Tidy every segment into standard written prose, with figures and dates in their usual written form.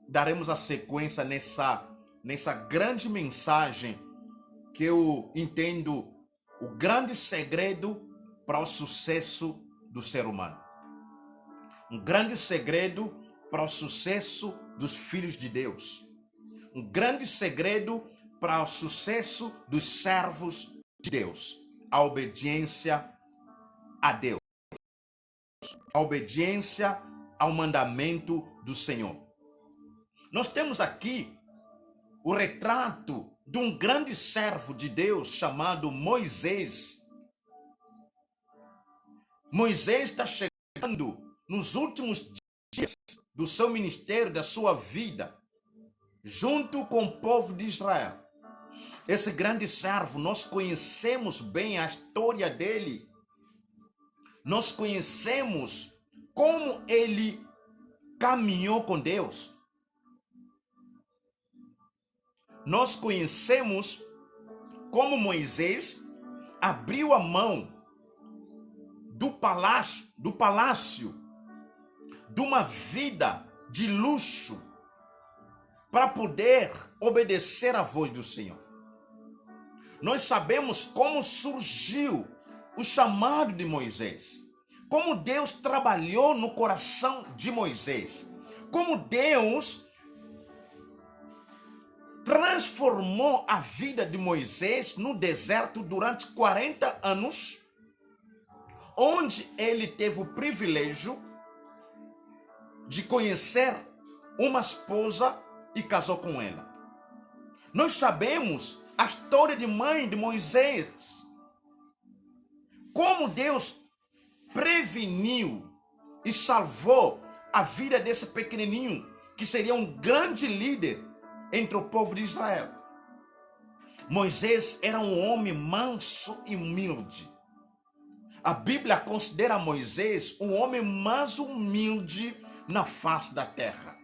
daremos a sequência nessa grande mensagem que eu entendo o grande segredo para o sucesso do ser humano. Um grande segredo para o sucesso dos filhos de Deus. Um grande segredo para o sucesso dos servos de Deus. A obediência a Deus. A obediência ao mandamento do Senhor. Nós temos aqui o retrato de um grande servo de Deus chamado Moisés. Moisés está chegando nos últimos dias do seu ministério, da sua vida, junto com o povo de Israel. Esse grande servo, nós conhecemos bem a história dele. Nós conhecemos como ele caminhou com Deus. Nós conhecemos como Moisés abriu a mão do palácio, de uma vida de luxo, para poder obedecer à voz do Senhor. Nós sabemos como surgiu o chamado de Moisés, como Deus trabalhou no coração de Moisés, como Deus transformou a vida de Moisés no deserto durante 40 anos, onde ele teve o privilégio de conhecer uma esposa e casou com ela. Nós sabemos a história de mãe de Moisés, como Deus preveniu e salvou a vida desse pequenininho, que seria um grande líder entre o povo de Israel. Moisés era um homem manso e humilde. A Bíblia considera Moisés o homem mais humilde na face da terra.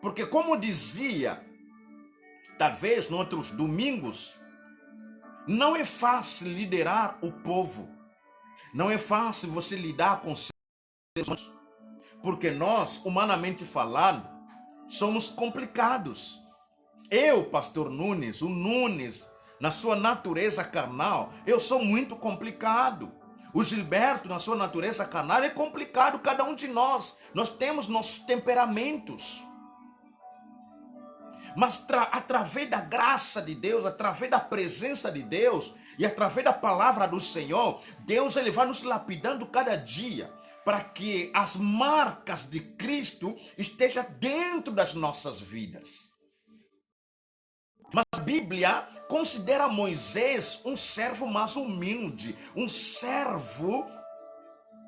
Porque, como dizia, talvez em outros domingos, não é fácil liderar o povo. Não é fácil você lidar com seres humanos. Porque nós, humanamente falando, somos complicados. Eu, pastor Nunes, o Nunes, na sua natureza carnal, eu sou muito complicado. O Gilberto, na sua natureza carnal, é complicado. Cada um de nós temos nossos temperamentos. Mas através da graça de Deus, através da presença de Deus e através da palavra do Senhor, Deus ele vai nos lapidando cada dia para que as marcas de Cristo estejam dentro das nossas vidas. Mas a Bíblia considera Moisés um servo mais humilde, um servo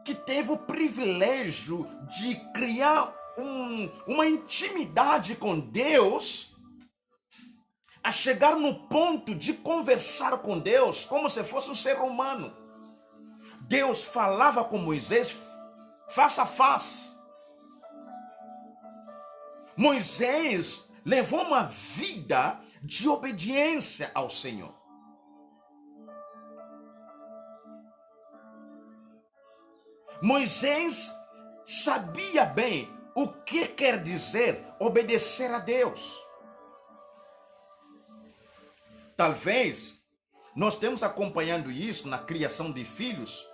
que teve o privilégio de criar uma intimidade com Deus, a chegar no ponto de conversar com Deus como se fosse um ser humano. Deus falava com Moisés face a face. Moisés levou uma vida de obediência ao Senhor. Moisés sabia bem o que quer dizer obedecer a Deus. Talvez nós estemos acompanhando isso na criação de filhos,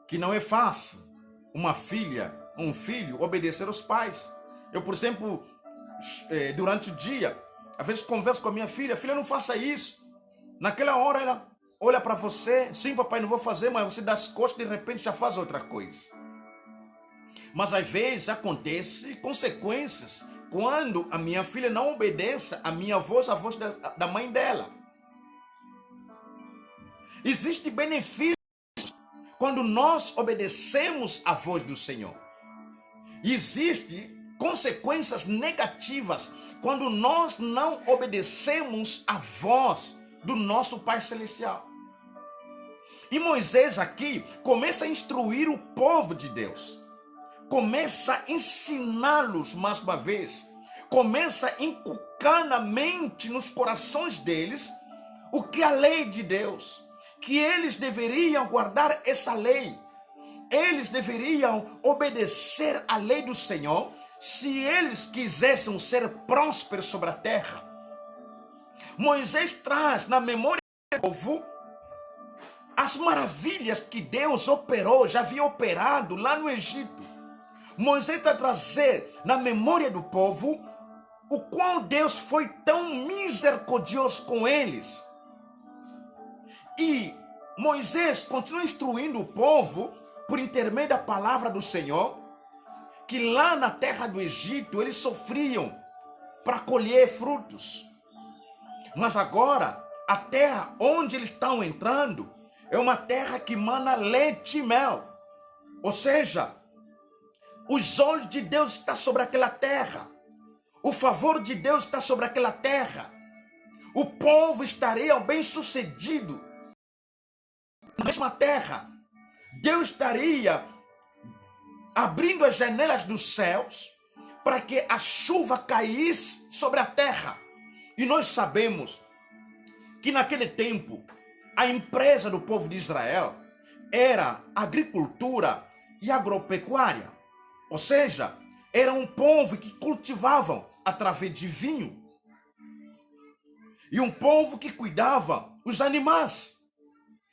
que não é fácil uma filha, um filho obedecer aos pais. Eu, por exemplo, durante o dia, às vezes converso com a minha filha, filha, não faça isso. Naquela hora ela olha para você, sim papai, não vou fazer, mas você dá as costas e de repente já faz outra coisa. Mas às vezes acontece consequências quando a minha filha não obedece a minha voz, a voz da mãe dela. Existe benefício quando nós obedecemos a voz do Senhor. Existem consequências negativas quando nós não obedecemos a voz do nosso Pai Celestial. E Moisés aqui começa a instruir o povo de Deus. Começa a ensiná-los mais uma vez. Começa a inculcar na mente, nos corações deles, o que é a lei de Deus. Que eles deveriam guardar essa lei. Eles deveriam obedecer à lei do Senhor, se eles quisessem ser prósperos sobre a terra, Moisés traz na memória do povo as maravilhas que Deus operou, já havia operado lá no Egito. Moisés está trazendo na memória do povo o qual Deus foi tão misericordioso com eles. E Moisés continua instruindo o povo por intermédio da palavra do Senhor, que lá na terra do Egito eles sofriam para colher frutos. Mas agora, a terra onde eles estão entrando é uma terra que mana leite e mel. Ou seja, os olhos de Deus estão sobre aquela terra. O favor de Deus está sobre aquela terra. O povo estaria bem-sucedido na mesma terra. Deus estaria abrindo as janelas dos céus para que a chuva caísse sobre a terra. E nós sabemos que naquele tempo a empresa do povo de Israel era agricultura e agropecuária. Ou seja, era um povo que cultivavam através de vinho. E um povo que cuidava os animais.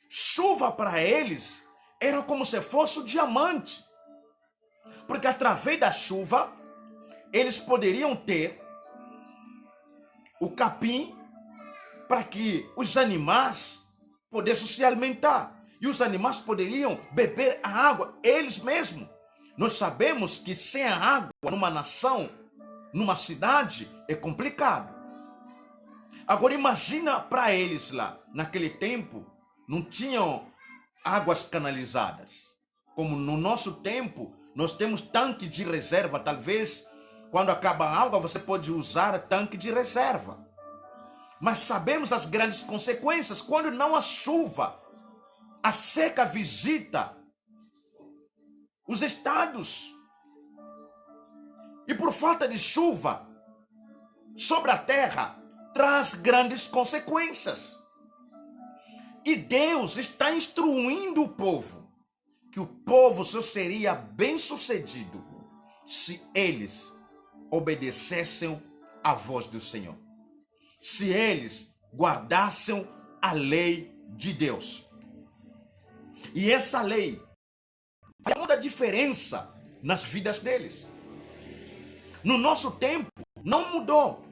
Chuva para eles era como se fosse o diamante. Porque através da chuva, eles poderiam ter o capim para que os animais pudessem se alimentar. E os animais poderiam beber a água, eles mesmos. Nós sabemos que sem a água numa nação, numa cidade, é complicado. Agora imagina para eles lá, naquele tempo, não tinham águas canalizadas. Como no nosso tempo, nós temos tanque de reserva. Talvez, quando acaba a água, você pode usar tanque de reserva. Mas sabemos as grandes consequências. Quando não há chuva, a seca visita os estados. E por falta de chuva sobre a terra, traz grandes consequências. E Deus está instruindo o povo que o povo só seria bem-sucedido se eles obedecessem à voz do Senhor. Se eles guardassem a lei de Deus. E essa lei faz toda a diferença nas vidas deles. No nosso tempo, não mudou.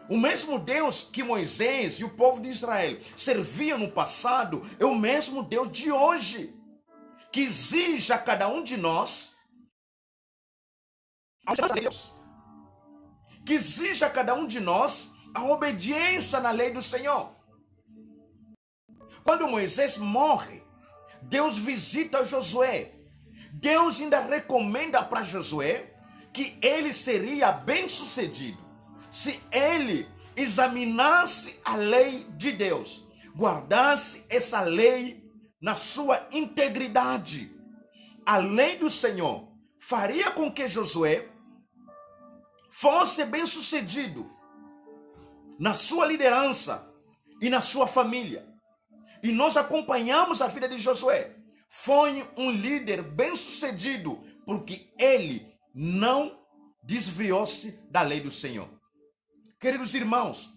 O mesmo Deus que Moisés e o povo de Israel serviam no passado é o mesmo Deus de hoje, que exige a cada um de nós a Deus, que exige a cada um de nós a obediência na lei do Senhor. Quando Moisés morre, Deus visita Josué. Deus ainda recomenda para Josué que ele seria bem-sucedido se ele examinasse a lei de Deus, guardasse essa lei na sua integridade. A lei do Senhor faria com que Josué fosse bem-sucedido na sua liderança e na sua família. E nós acompanhamos a vida de Josué. Foi um líder bem-sucedido porque ele não desviou-se da lei do Senhor. Queridos irmãos,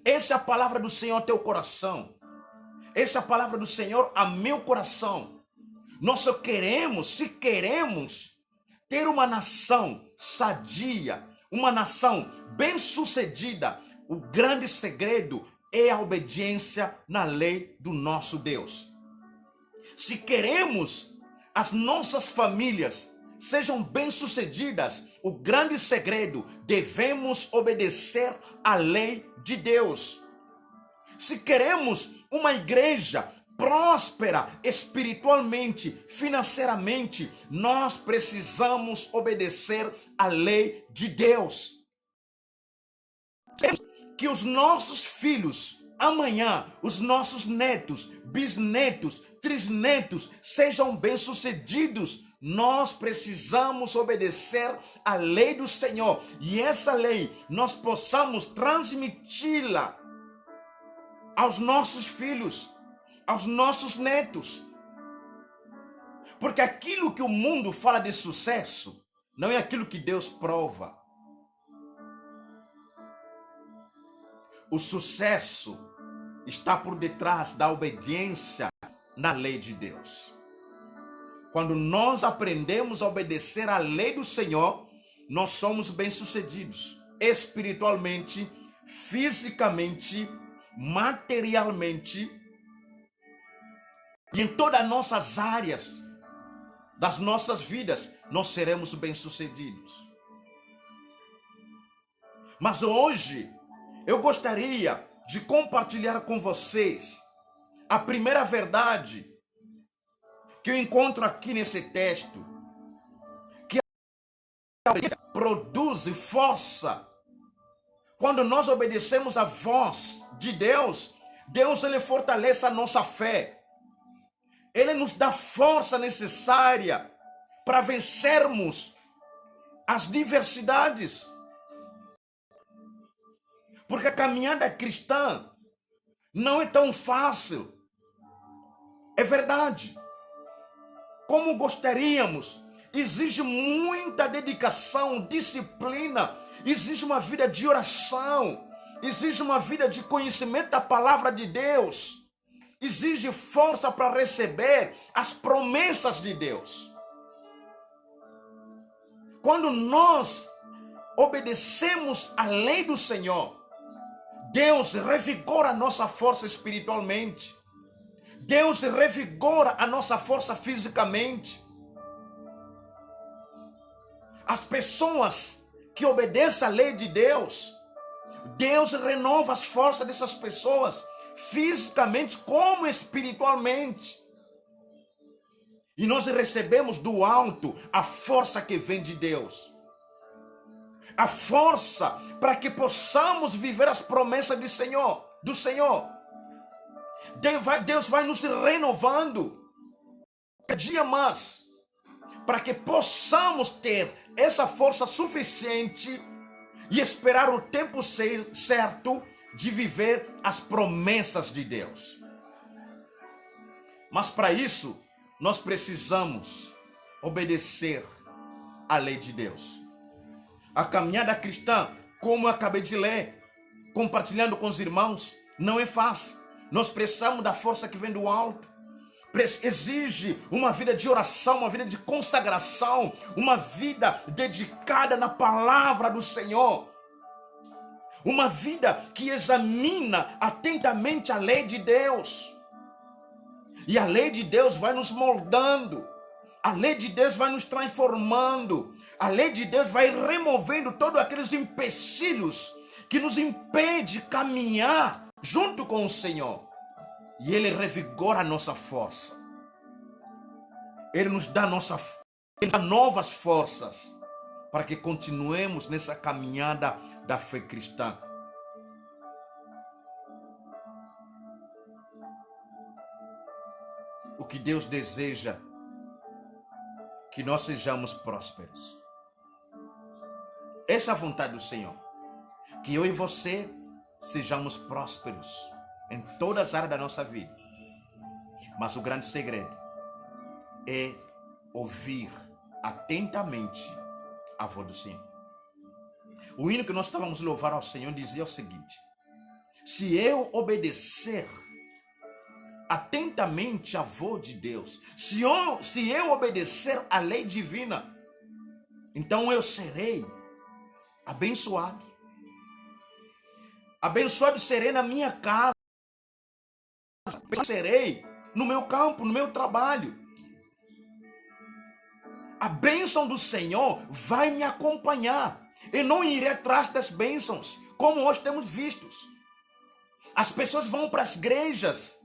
essa é a palavra do Senhor a teu coração. Essa é a palavra do Senhor a meu coração. Nós só queremos, se queremos, ter uma nação sadia, uma nação bem-sucedida, o grande segredo é a obediência na lei do nosso Deus. Se queremos as nossas famílias sejam bem-sucedidas, o grande segredo, devemos obedecer à lei de Deus. Se queremos uma igreja próspera espiritualmente, financeiramente, nós precisamos obedecer à lei de Deus. Que os nossos filhos, amanhã, os nossos netos, bisnetos, trisnetos, sejam bem-sucedidos. Nós precisamos obedecer à lei do Senhor. E essa lei, nós possamos transmiti-la aos nossos filhos, aos nossos netos. Porque aquilo que o mundo fala de sucesso, não é aquilo que Deus prova. O sucesso está por detrás da obediência na lei de Deus. Quando nós aprendemos a obedecer à lei do Senhor, nós somos bem-sucedidos, espiritualmente, fisicamente, materialmente, e em todas as nossas áreas das nossas vidas, nós seremos bem-sucedidos. Mas hoje, eu gostaria de compartilhar com vocês a primeira verdade que eu encontro aqui nesse texto, que a obediência produz força. Quando nós obedecemos a voz de Deus, Deus ele fortalece a nossa fé. Ele nos dá força necessária para vencermos as diversidades. Porque a caminhada cristã não é tão fácil. É verdade. Como gostaríamos, exige muita dedicação, disciplina, exige uma vida de oração, exige uma vida de conhecimento da palavra de Deus, exige força para receber as promessas de Deus. Quando nós obedecemos a lei do Senhor, Deus revigora a nossa força espiritualmente. Deus revigora a nossa força fisicamente. As pessoas que obedecem à lei de Deus, Deus renova as forças dessas pessoas, fisicamente como espiritualmente. E nós recebemos do alto a força que vem de Deus. A força para que possamos viver as promessas do Senhor. Deus vai nos renovando cada dia mais, para que possamos ter essa força suficiente e esperar o tempo certo de viver as promessas de Deus. Mas para isso, nós precisamos obedecer à lei de Deus. A caminhada cristã, como eu acabei de ler, compartilhando com os irmãos, não é fácil. Nós precisamos da força que vem do alto. Exige uma vida de oração, uma vida de consagração, uma vida dedicada na palavra do Senhor. Uma vida que examina atentamente a lei de Deus. E a lei de Deus vai nos moldando. A lei de Deus vai nos transformando. A lei de Deus vai removendo todos aqueles empecilhos que nos impedem de caminhar junto com o Senhor. E Ele revigora a nossa força. Ele nos dá novas forças para que continuemos nessa caminhada da fé cristã. O que Deus deseja que nós sejamos prósperos. Essa é a vontade do Senhor. Que eu e você sejamos prósperos em todas as áreas da nossa vida. Mas o grande segredo é ouvir atentamente a voz do Senhor. O hino que nós estávamos louvar ao Senhor dizia o seguinte: se eu obedecer atentamente a voz de Deus, se eu obedecer a lei divina, então eu serei abençoado. Abençoado serei na minha casa, serei no meu campo, no meu trabalho. A bênção do Senhor vai me acompanhar. Eu não irei atrás das bênçãos, como hoje temos vistos. As pessoas vão para as igrejas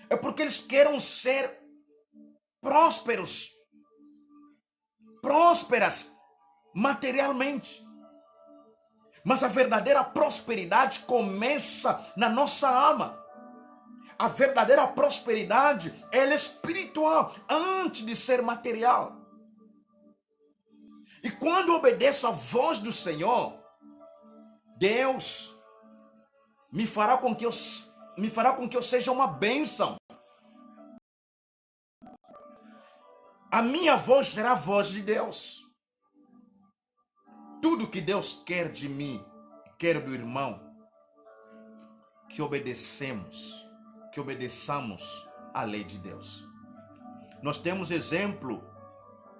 é porque eles queiram ser prósperas materialmente. Mas a verdadeira prosperidade começa na nossa alma. A verdadeira prosperidade, ela é espiritual, antes de ser material. E quando obedeço a voz do Senhor, Deus me fará com que eu seja uma bênção. A minha voz será a voz de Deus. Tudo que Deus quer de mim, quer do irmão, que obedeçamos a lei de Deus. Nós temos exemplo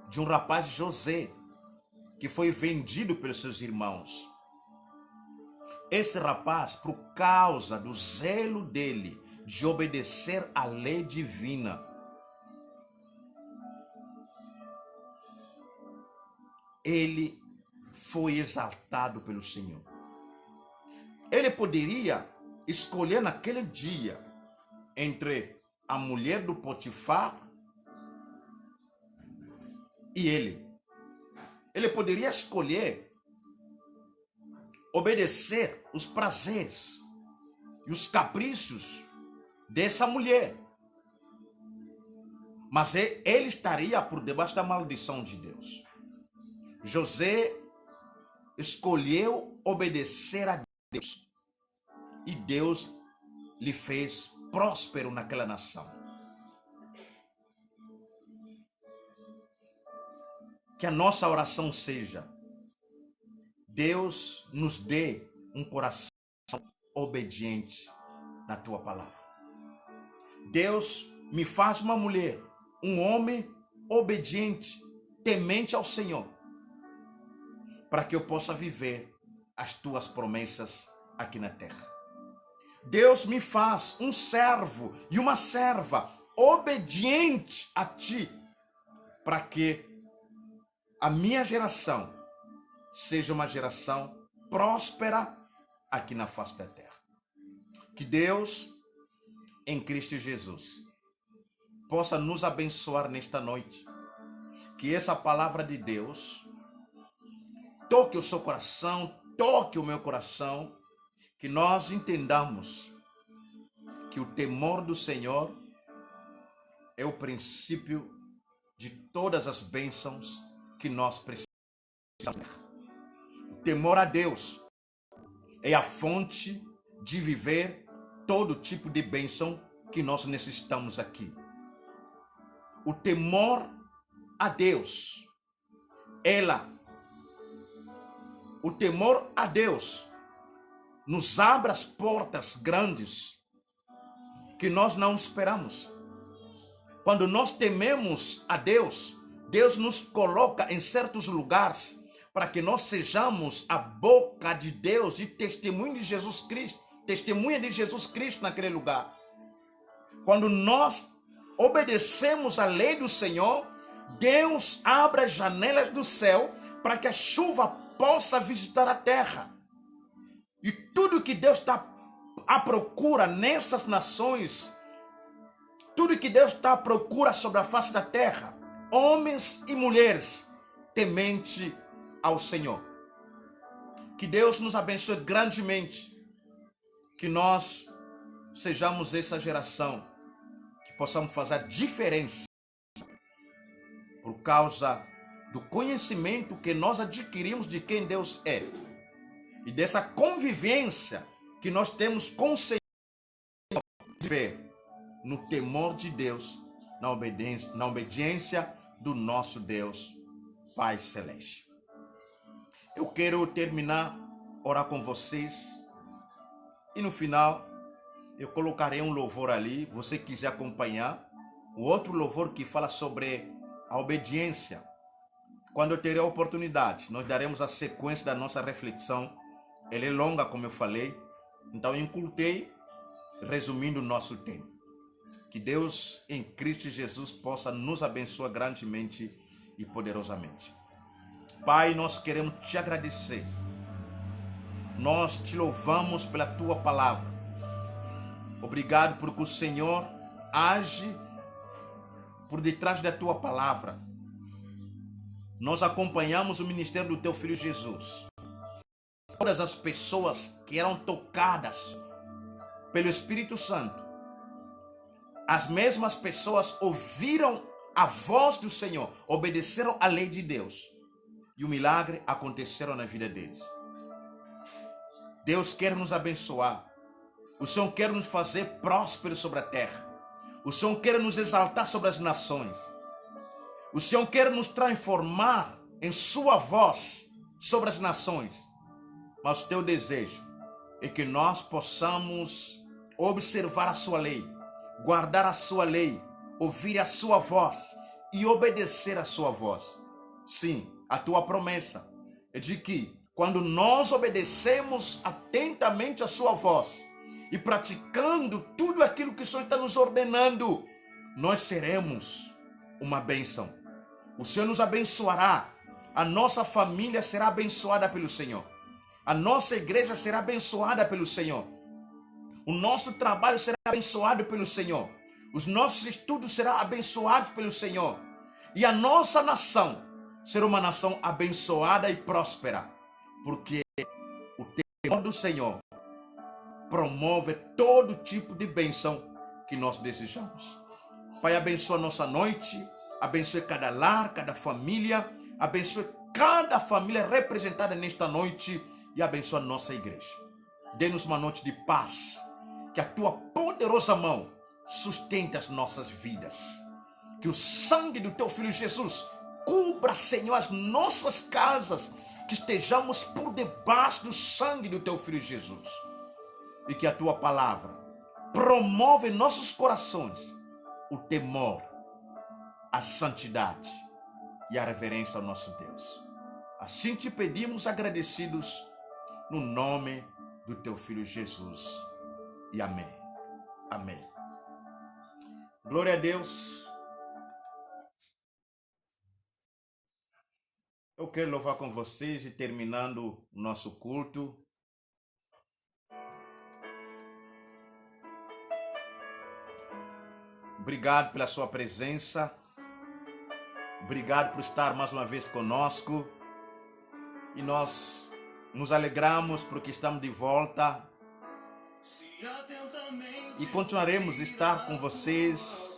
de um rapaz José, que foi vendido pelos seus irmãos. Esse rapaz, por causa do zelo dele de obedecer à lei divina, ele foi exaltado pelo Senhor. Ele poderia escolher naquele dia entre a mulher do Potifar e ele. Ele poderia escolher obedecer os prazeres e os caprichos dessa mulher. Mas ele estaria por debaixo da maldição de Deus. José escolheu obedecer a Deus. E Deus lhe fez próspero naquela nação. Que a nossa oração seja: Deus nos dê um coração obediente na tua palavra. Deus me faz uma mulher, um homem obediente, temente ao Senhor, para que eu possa viver as tuas promessas aqui na terra. Deus me faz um servo e uma serva obediente a ti, para que a minha geração seja uma geração próspera aqui na face da terra. Que Deus, em Cristo Jesus, possa nos abençoar nesta noite. Que essa palavra de Deus toque o seu coração, toque o meu coração, que nós entendamos que o temor do Senhor é o princípio de todas as bênçãos que nós precisamos. O temor a Deus é a fonte de viver todo tipo de bênção que nós necessitamos aqui. O temor a Deus, o temor a Deus nos abre as portas grandes que nós não esperamos. Quando nós tememos a Deus, Deus nos coloca em certos lugares para que nós sejamos a boca de Deus, de testemunho de Jesus Cristo, testemunha de Jesus Cristo naquele lugar. Quando nós obedecemos a lei do Senhor, Deus abre as janelas do céu para que a chuva possa visitar a terra. E tudo que Deus está à procura nessas nações, tudo que Deus está à procura sobre a face da terra, homens e mulheres temente ao Senhor. Que Deus nos abençoe grandemente, que nós sejamos essa geração que possamos fazer a diferença por causa do conhecimento que nós adquirimos de quem Deus é e dessa convivência que nós temos com o Senhor, de ver no temor de Deus, na obediência do nosso Deus Pai Celeste. Eu quero terminar, orar com vocês, e no final eu colocarei um louvor ali, você quiser acompanhar, o outro louvor que fala sobre a obediência. Quando eu terei a oportunidade, nós daremos a sequência da nossa reflexão. Ela é longa, como eu falei, então eu encurtei, resumindo o nosso tempo. Que Deus em Cristo Jesus possa nos abençoar grandemente e poderosamente. Pai, nós queremos te agradecer. Nós te louvamos pela tua palavra. Obrigado porque o Senhor age por detrás da tua palavra. Nós acompanhamos o ministério do teu Filho Jesus. Todas as pessoas que eram tocadas pelo Espírito Santo, as mesmas pessoas ouviram a voz do Senhor, obedeceram à lei de Deus, e o milagre aconteceu na vida deles. Deus quer nos abençoar. O Senhor quer nos fazer prósperos sobre a terra. O Senhor quer nos exaltar sobre as nações. O Senhor quer nos transformar em sua voz sobre as nações. Mas o teu desejo é que nós possamos observar a sua lei, guardar a sua lei, ouvir a sua voz e obedecer a sua voz. Sim, a tua promessa é de que quando nós obedecemos atentamente a sua voz e praticando tudo aquilo que o Senhor está nos ordenando, nós seremos uma bênção. O Senhor nos abençoará, a nossa família será abençoada pelo Senhor, a nossa igreja será abençoada pelo Senhor, o nosso trabalho será abençoado pelo Senhor, os nossos estudos serão abençoados pelo Senhor, e a nossa nação será uma nação abençoada e próspera, porque o temor do Senhor promove todo tipo de bênção que nós desejamos. Pai, abençoa a nossa noite, abençoe cada lar, cada família, abençoe cada família representada nesta noite e abençoa a nossa igreja. Dê-nos uma noite de paz, que a tua poderosa mão sustente as nossas vidas. Que o sangue do teu Filho Jesus cubra, Senhor, as nossas casas, que estejamos por debaixo do sangue do teu Filho Jesus. E que a tua palavra promove em nossos corações o temor, a santidade e a reverência ao nosso Deus. Assim te pedimos agradecidos no nome do teu Filho Jesus. E amém. Amém. Glória a Deus. Eu quero louvar com vocês e terminando o nosso culto. Obrigado pela sua presença. Obrigado por estar mais uma vez conosco. E nós nos alegramos porque estamos de volta. E continuaremos a estar com vocês